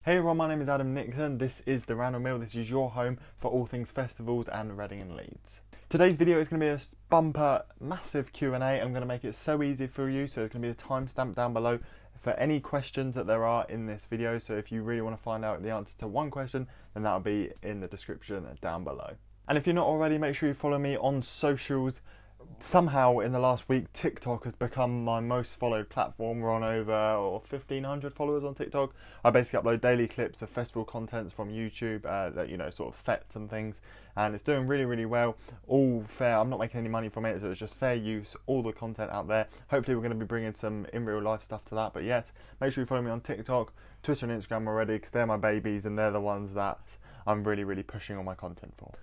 Hey everyone, my name is Adam Nixon. This is The Random Mill. This is your home for all things festivals and Reading and Leeds. Today's video is going to be a bumper, massive Q&A. I'm going to make it so easy for you, so there's going to be a timestamp down below for any questions that there are in this video. So if you really want to find out the answer to one question, then that'll be in the description down below. And if you're not already, make sure you follow me on socials. Somehow in the last week, TikTok has become my most followed platform. We're on over 1,500 followers on TikTok. I basically upload daily clips of festival contents from YouTube, that sort of sets and things, and it's doing really well. All fair. I'm not making any money from it, so it's just fair use. All the content out there. Hopefully, we're going to be bringing some in real life stuff to that. But yet, make sure you follow me on TikTok, Twitter, and Instagram already, because they're my babies and they're the ones that I'm really pushing all my content for.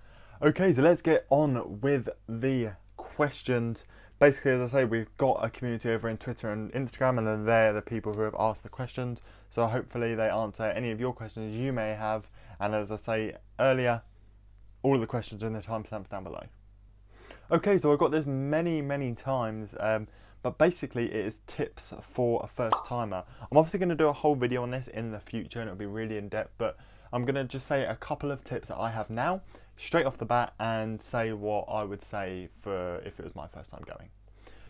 Okay, so let's get on with the questions. Basically, as I say, we've got a community over in Twitter and Instagram, and then they're the people who have asked the questions, so hopefully they answer any of your questions you may have. And as I say earlier, all of the questions are in the timestamps down below. Okay, so I've got this many times, but basically it is tips for a first timer. I'm obviously going to do a whole video on this in the future, and it'll be really in depth, but I'm going to just say a couple of tips that I have now straight off the bat and say what I would say for if it was my first time going.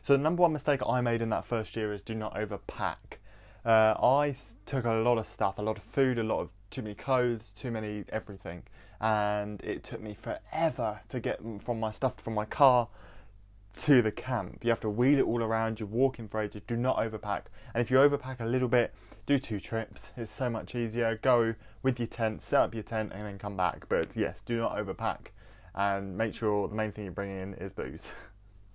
So the number one mistake I made in that first year is do not overpack. I took a lot of stuff, a lot of food, too many clothes, too many everything, and it took me forever to get from my stuff from my car to the camp. You have to wheel it all around, you're walking for ages. Do not overpack, and if you overpack a little bit, do 2 trips. It's so much easier. Go with your tent, set up your tent, and then come back. But yes, do not overpack, and make sure the main thing you're bringing in is booze.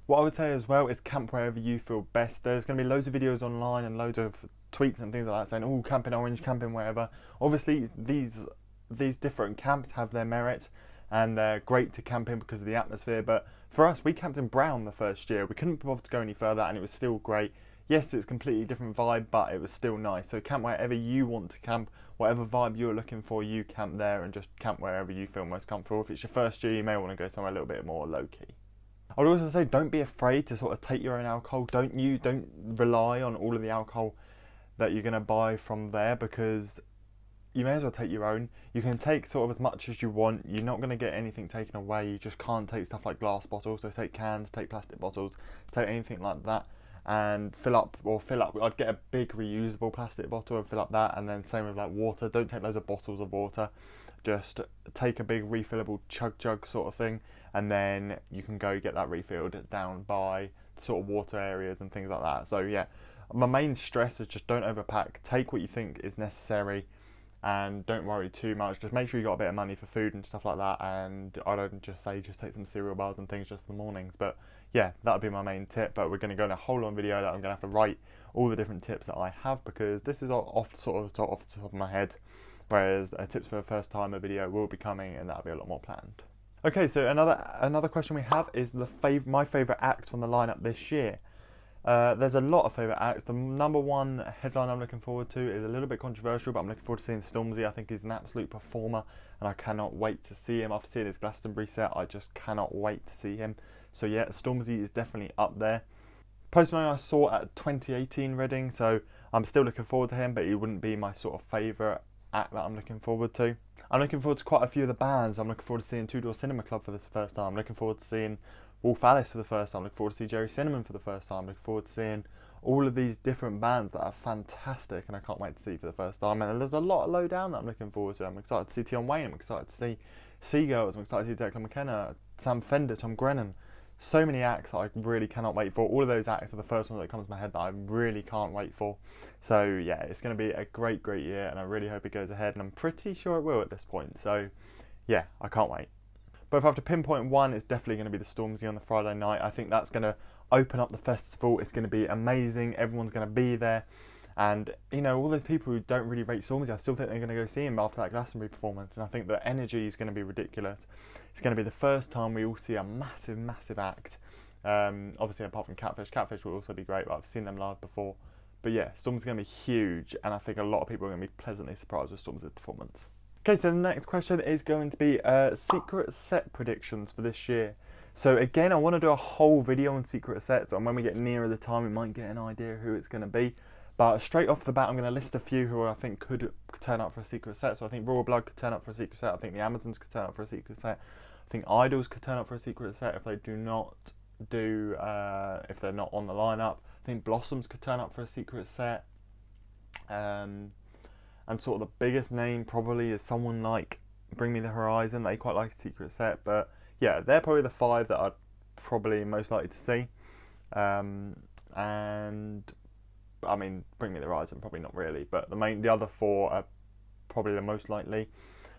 What I would say as well is camp wherever you feel best. There's going to be loads of videos online and loads of tweets and things like that saying, oh, camping orange, camping wherever. Obviously, these different camps have their merit, and they're great to camp in because of the atmosphere. But for us, we camped in Brown the first year. We couldn't bother to go any further, and it was still great. Yes, it's a completely different vibe, but it was still nice. So camp wherever you want to camp, whatever vibe you're looking for, you camp there, and just camp wherever you feel most comfortable. If it's your first year, you may want to go somewhere a little bit more low-key. I would also say don't be afraid to sort of take your own alcohol. Don't rely on all of the alcohol that you're going to buy from there, because you may as well take your own. You can take sort of as much as you want. You're not going to get anything taken away. You just can't take stuff like glass bottles. So take cans, take plastic bottles, take anything like that, and fill up. I'd get a big reusable plastic bottle and fill up that, and then same with like water. Don't take loads of bottles of water. Just take a big refillable jug sort of thing, and then you can go get that refilled down by sort of water areas and things like that. So yeah, my main stress is just don't overpack. Take what you think is necessary, and don't worry too much. Just make sure you got a bit of money for food and stuff like that. And I don't just say just take some cereal bars and things just for the mornings, but yeah, that would be my main tip. But we're going to go in a whole long video that I'm going to have to write all the different tips that I have, because this is off the top of my head, whereas a tips for a first timer video will be coming, and that'll be a lot more planned. Okay, so another question we have is my favourite act from the lineup this year. There's a lot of favourite acts. The number one headline I'm looking forward to is a little bit controversial, but I'm looking forward to seeing Stormzy. I think he's an absolute performer, and I cannot wait to see him. After seeing his Glastonbury set, I just cannot wait to see him. So yeah, Stormzy is definitely up there. Post Malone I saw at 2018 Reading, so I'm still looking forward to him, but he wouldn't be my sort of favourite act that I'm looking forward to. I'm looking forward to quite a few of the bands. I'm looking forward to seeing Two Door Cinema Club for the first time. I'm looking forward to seeing Wolf Alice for the first time. I'm looking forward to see Jerry Cinnamon for the first time. I'm looking forward to seeing all of these different bands that are fantastic, and I can't wait to see for the first time. And there's a lot of low down that I'm looking forward to. I'm excited to see Tion Wayne. I'm excited to see Seagulls. I'm excited to see Declan McKenna, Sam Fender, Tom Grennan. So many acts that I really cannot wait for. All of those acts are the first ones that come to my head that I really can't wait for. So yeah, it's going to be a great year, and I really hope it goes ahead, and I'm pretty sure it will at this point. So yeah, I can't wait. But if I have to pinpoint one, it's definitely going to be the Stormzy on the Friday night. I think that's going to open up the festival. It's going to be amazing. Everyone's going to be there. And, all those people who don't really rate Stormzy, I still think they're going to go see him after that Glastonbury performance. And I think the energy is going to be ridiculous. It's going to be the first time we all see a massive act. Obviously, apart from Catfish. Catfish will also be great, but I've seen them live before. But yeah, Stormzy's going to be huge. And I think a lot of people are going to be pleasantly surprised with Stormzy's performance. Okay, so the next question is going to be secret set predictions for this year. So again, I want to do a whole video on secret sets, and when we get nearer the time, we might get an idea who it's going to be. But straight off the bat, I'm going to list a few who I think could turn up for a secret set. So I think Royal Blood could turn up for a secret set. I think the Amazons could turn up for a secret set. I think Idols could turn up for a secret set if they do not do, if they're not on the lineup. I think Blossoms could turn up for a secret set. And sort of the biggest name probably is someone like Bring Me the Horizon. They quite like a secret set. But yeah, they're probably the 5 that I'd probably most likely to see. And I mean, Bring Me the Horizon, probably not really, but the other 4 are probably the most likely.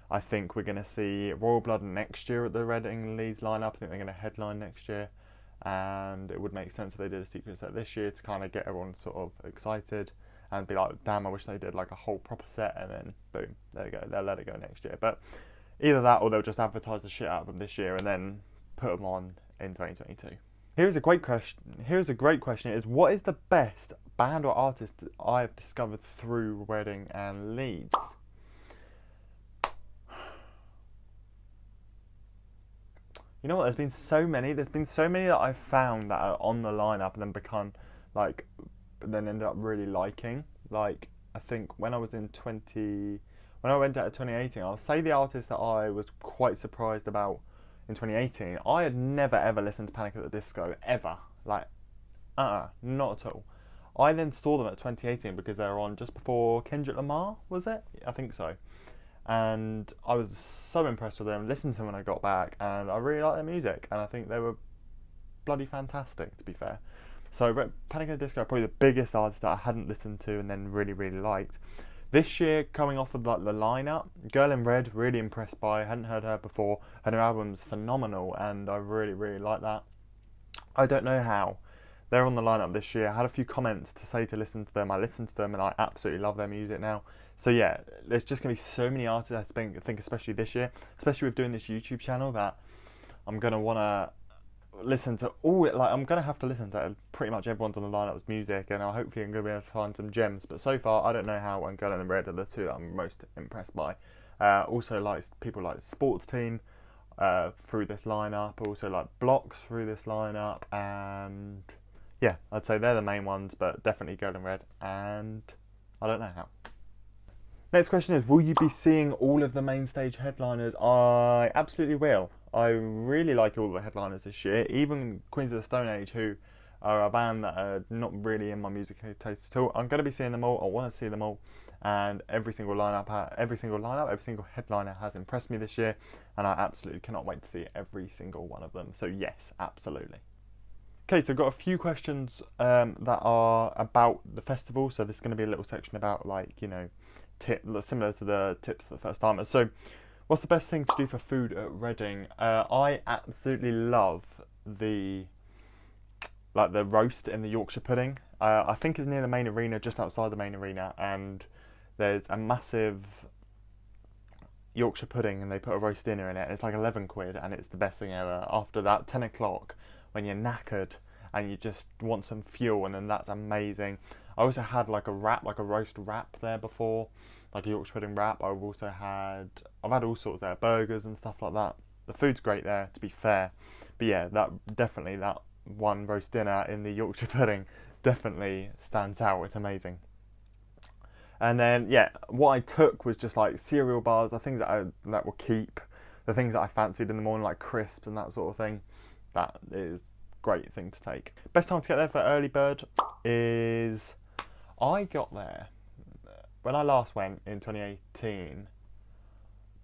I think we're going to see Royal Blood next year at the Reading and Leeds lineup. I think they're going to headline next year, and it would make sense if they did a secret set this year to kind of get everyone sort of excited and be like, damn, I wish they did like a whole proper set, and then boom, there you go, they'll let it go next year. But either that or they'll just advertise the shit out of them this year and then put them on in 2022. Here's a great question. Is what is the best band or artist I've discovered through Reading and Leeds? You know what? There's been so many that I've found that are on the lineup and then become like, then ended up really liking. Like I think when I went out of 2018, I'll say the artist that I was quite surprised about in 2018, I had never ever listened to Panic at the Disco ever, like, not at all. I then saw them at 2018 because they were on just before Kendrick Lamar, was it? I think so. And I was so impressed with them, listened to them when I got back, and I really liked their music, and I think they were bloody fantastic, to be fair. So Panic at the Disco are probably the biggest artist that I hadn't listened to and then really, really liked. This year, coming off of like the lineup, Girl in Red, really impressed by. I hadn't heard her before. Her new album's phenomenal, and I really, really like that. I don't know how. They're on the lineup this year. I had a few comments to say to listen to them. I listened to them, and I absolutely love their music now. So yeah, there's just going to be so many artists, I think, especially this year, especially with doing this YouTube channel, that I'm going to want to listen to all it. Like, I'm going to have to listen to pretty much everyone's on the lineup's music, and hopefully I'm going to be able to find some gems. But so far, I don't know how, and Girl in Red are the 2 that I'm most impressed by. Also like people like Sports Team through this lineup, also like Blocks through this lineup, and yeah, I'd say they're the main ones, but definitely Girl in Red, and I don't know how. Next question is, will you be seeing all of the main stage headliners? I absolutely will. I really like all the headliners this year, even Queens of the Stone Age, who are a band that are not really in my music taste at all. I'm going to be seeing them all. I want to see them all, and every single headliner has impressed me this year, and I absolutely cannot wait to see every single one of them. So yes, absolutely. Okay, so I've got a few questions that are about the festival. So there's going to be a little section about, like, you know, similar to the tips for the first timers. So what's the best thing to do for food at Reading? I absolutely love the roast in the Yorkshire pudding. I think it's near the main arena, just outside the main arena, and there's a massive Yorkshire pudding, and they put a roast dinner in it, and it's like 11 quid, and it's the best thing ever. After that 10 o'clock, when you're knackered and you just want some fuel, and then that's amazing. I also had like a roast wrap there before, like a Yorkshire pudding wrap. I've had all sorts there, burgers and stuff like that. The food's great there, to be fair. But yeah, that one roast dinner in the Yorkshire pudding definitely stands out. It's amazing. And then yeah, what I took was just like cereal bars, the things that will keep, the things that I fancied in the morning, like crisps and that sort of thing. That is a great thing to take. Best time to get there for early bird is, I got there when I last went in 2018.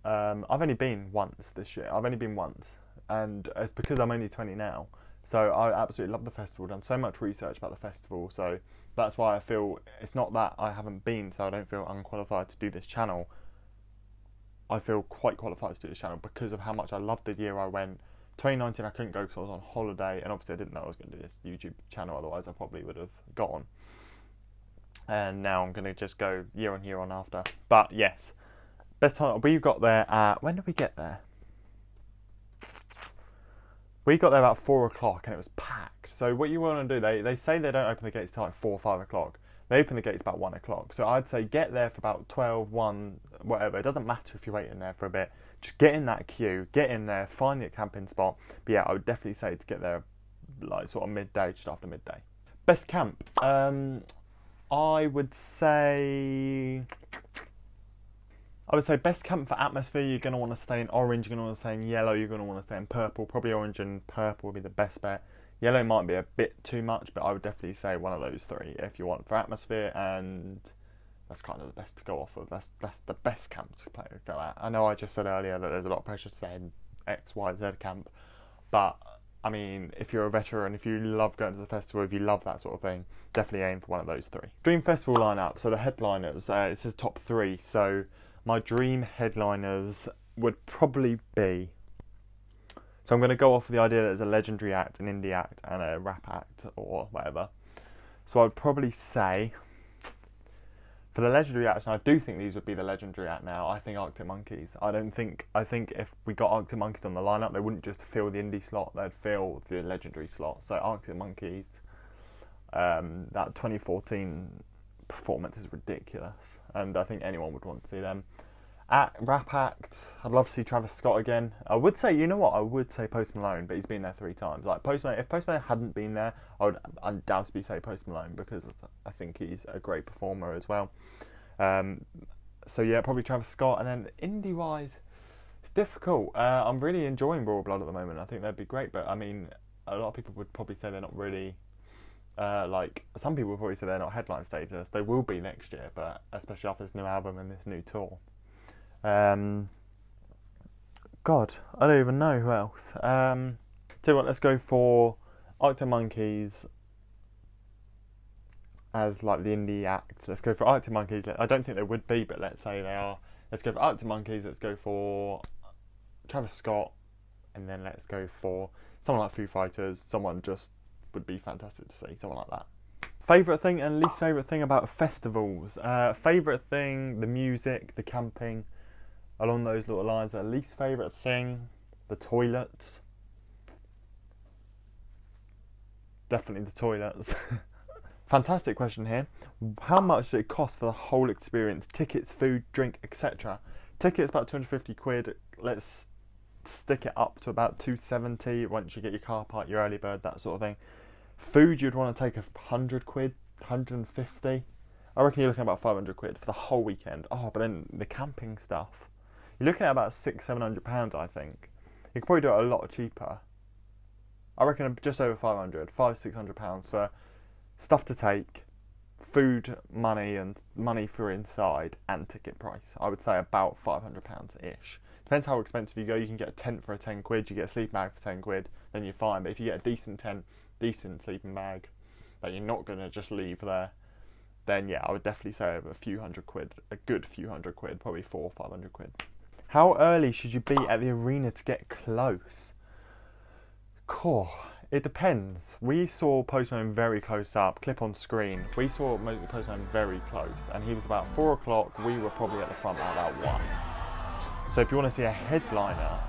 I've only been once this year. I've only been once, and it's because I'm only 20 now. So I absolutely love the festival. Done so much research about the festival, so that's why I feel it's not that I haven't been, so I don't feel unqualified to do this channel. I feel quite qualified to do this channel because of how much I loved the year I went. 2019 I couldn't go because I was on holiday, and obviously I didn't know I was going to do this YouTube channel, otherwise I probably would have gone. And now I'm going to just go year on after. But yes, best time, we got there at, when did we get there? We got there about 4 o'clock and it was packed. So what you want to do, they say they don't open the gates till like 4 or 5 o'clock. They open the gates about 1 o'clock. So I'd say get there for about 12, 1, whatever. It doesn't matter if you're waiting there for a bit. Just get in that queue, get in there, find your camping spot. But yeah, I would definitely say to get there like sort of midday, just after midday. Best camp. I would say best camp for atmosphere, you're going to want to stay in orange, you're going to want to stay in yellow, you're going to want to stay in purple. Probably orange and purple would be the best bet. Yellow might be a bit too much, but I would definitely say one of those three if you want for atmosphere, and that's kind of the best to go off of. That's the best camp to go at. I know I just said earlier that there's a lot of pressure to stay in X, Y, Z camp, but I mean, if you're a veteran, if you love going to the festival, if you love that sort of thing, definitely aim for one of those three. Dream festival lineup. So the headliners, it says top three. So my dream headliners would probably be. So I'm going to go off the idea that there's a legendary act, an indie act, and a rap act, or whatever. So I would probably say, for the legendary act, and I do think these would be the legendary act now, I think Arctic Monkeys. I think if we got Arctic Monkeys on the lineup, they wouldn't just fill the indie slot, they'd fill the legendary slot. So Arctic Monkeys, that 2014 performance is ridiculous, and I think anyone would want to see them. Rap act, I'd love to see Travis Scott again. I would say, you know what, I would say Post Malone, but he's been there 3 times. Like if Post Malone hadn't been there, I would undoubtedly say Post Malone, because I think he's a great performer as well. So yeah, probably Travis Scott. And then indie wise, it's difficult. I'm really enjoying Royal Blood at the moment. I think that'd be great, but I mean, a lot of people would probably say they're not really some people would probably say they're not headline status. They will be next year, but especially after this new album and this new tour. God, I don't even know who else. Tell you what, let's go for Arctic Monkeys as like the indie act. Let's go for Arctic Monkeys. I don't think they would be, but let's say they are. Let's go for Arctic Monkeys. Let's go for Travis Scott, and then let's go for someone like Foo Fighters. Someone just would be fantastic to see. Someone like that. Favourite thing and least favourite thing about festivals. Favourite thing, the music, the camping, along those little lines. The least favourite thing, the toilets. Definitely the toilets. Fantastic question here. How much does it cost for the whole experience? Tickets, food, drink, etc. Tickets about 250 quid. Let's stick it up to about 270 once you get your car park, your early bird, that sort of thing. Food, you'd want to take 100 quid, 150. I reckon you're looking at about 500 quid for the whole weekend. Oh, but then the camping stuff, you're looking at about £600-700, I think. You could probably do it a lot cheaper. I reckon just over 500-600 pounds for stuff to take, food, money, and money for inside, and ticket price. I would say about £500-ish. Depends how expensive you go. You can get a tent for 10 quid, you get a sleeping bag for 10 quid, then you're fine. But if you get a decent tent, decent sleeping bag that you're not going to just leave there, then yeah, I would definitely say over a few hundred quid, a good few hundred quid, probably 400 or 500 quid. How early should you be at the arena to get close? Cool. It depends. We saw Post Malone very close up, clip on screen. We saw Post Malone very close, and he was about 4 o'clock. We were probably at the front at about 1. So if you want to see a headliner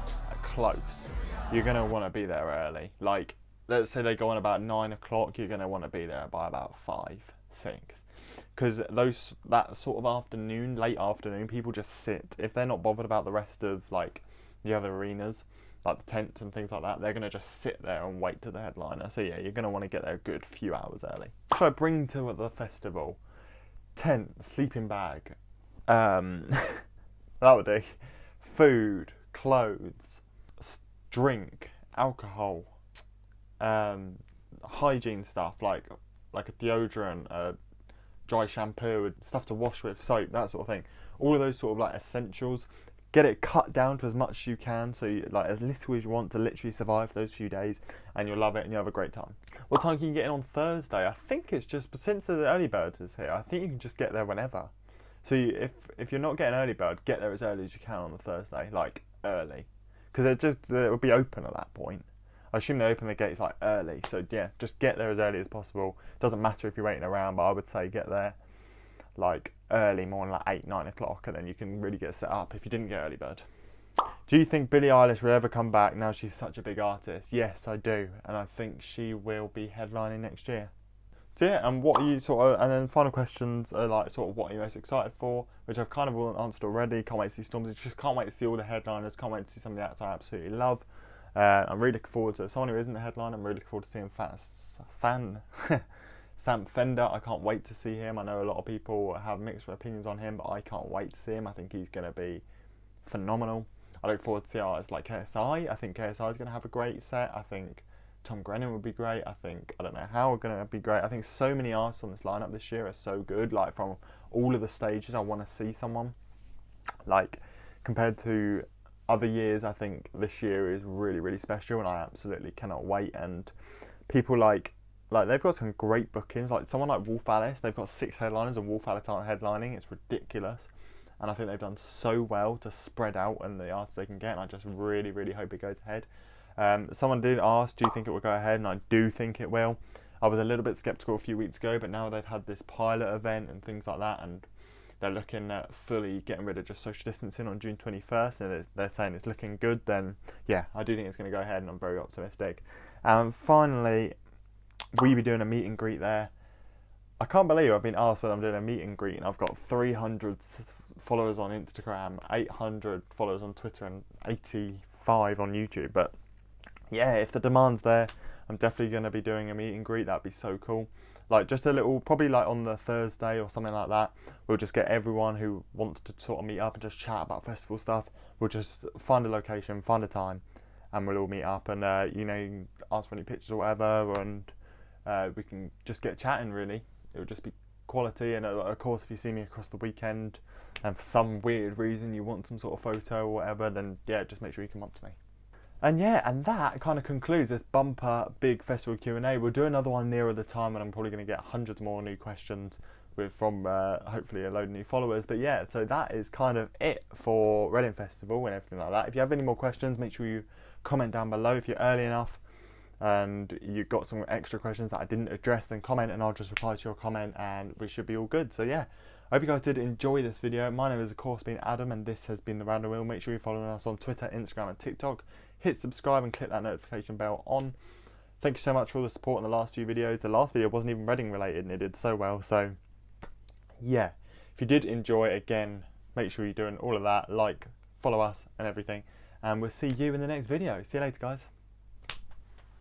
close, you're going to want to be there early. Like, let's say they go on about 9 o'clock, you're going to want to be there by about 5, 6. Because that sort of afternoon, late afternoon, people just sit. If they're not bothered about the rest of like the other arenas, like the tents and things like that, they're going to just sit there and wait to the headliner. So yeah, you're going to want to get there a good few hours early. What should I bring to the festival? Tent, sleeping bag, that would do. Food, clothes, drink, alcohol, hygiene stuff like a deodorant, dry shampoo, stuff to wash with, soap, that sort of thing. All of those sort of like essentials. Get it cut down to as much as you can, so you, like as little as you want to literally survive those few days, and you'll love it and you'll have a great time. What time can you get in on Thursday? I think it's just, but since the early bird is here, I think you can just get there whenever. So if you're not getting early bird, get there as early as you can on the Thursday, like early, because it will be open at that point. I assume they open the gates like early, so yeah, just get there as early as possible. Doesn't matter if you're waiting around, but I would say get there like early morning, like 8-9 o'clock, and then you can really get set up if you didn't get early bird. Do you think Billie Eilish will ever come back now she's such a big artist? Yes, I do, and I think she will be headlining next year. So yeah, and what are you and then final questions are like sort of what are you most excited for, which I've kind of answered already. Can't wait to see Stormzy, just can't wait to see all the headliners, can't wait to see some of the acts I absolutely love. I'm really looking forward to it. Someone who isn't a headliner, I'm really looking forward to seeing Sam Fender, I can't wait to see him. I know a lot of people have mixed opinions on him, but I can't wait to see him. I think he's going to be phenomenal. I look forward to see artists like KSI. I think KSI is going to have a great set. I think Tom Grennan would be great. I don't know how we're going to be great. I think so many artists on this lineup this year are so good. Like, from all of the stages, I want to see someone. Like, compared to other years, I think this year is really, really special, and I absolutely cannot wait. And people like they've got some great bookings. Like someone like Wolf Alice, they've got 6 headliners, and Wolf Alice aren't headlining. It's ridiculous. And I think they've done so well to spread out and the artists they can get, and I just really, really hope it goes ahead. Someone did ask, do you think it will go ahead? And I do think it will. I was a little bit sceptical a few weeks ago, but now they've had this pilot event and things like that, and they're looking at fully getting rid of just social distancing on June 21st, and they're saying it's looking good, then yeah, I do think it's going to go ahead, and I'm very optimistic. Finally, we be doing a meet and greet there. I can't believe I've been asked whether I'm doing a meet and greet, and I've got 300 followers on Instagram, 800 followers on Twitter, and 85 on YouTube. But yeah, if the demand's there, I'm definitely going to be doing a meet and greet. That'd be so cool. Like, just a little, probably like on the Thursday or something like that, we'll just get everyone who wants to sort of meet up and just chat about festival stuff. We'll just find a location, find a time, and we'll all meet up, and you know, ask for any pictures or whatever, and we can just get chatting, really. It'll just be quality. And of course, if you see me across the weekend and for some weird reason you want some sort of photo or whatever, then yeah, just make sure you come up to me. And yeah, and that kind of concludes this bumper big festival Q&A. We'll do another one nearer the time, and I'm probably going to get hundreds more new questions from hopefully a load of new followers. But yeah, so that is kind of it for Reading Festival and everything like that. If you have any more questions, make sure you comment down below. If you're early enough and you've got some extra questions that I didn't address, then comment and I'll just reply to your comment, and we should be all good. So yeah, I hope you guys did enjoy this video. My name has of course been Adam, and this has been the Random Wheel. Make sure you're following us on Twitter, Instagram and TikTok. Hit subscribe and click that notification bell on. Thank you so much for all the support in the last few videos. The last video wasn't even Reading related, and it did so well. So yeah, if you did enjoy, again, make sure you're doing all of that, like, follow us and everything, and we'll see you in the next video. See you later, guys.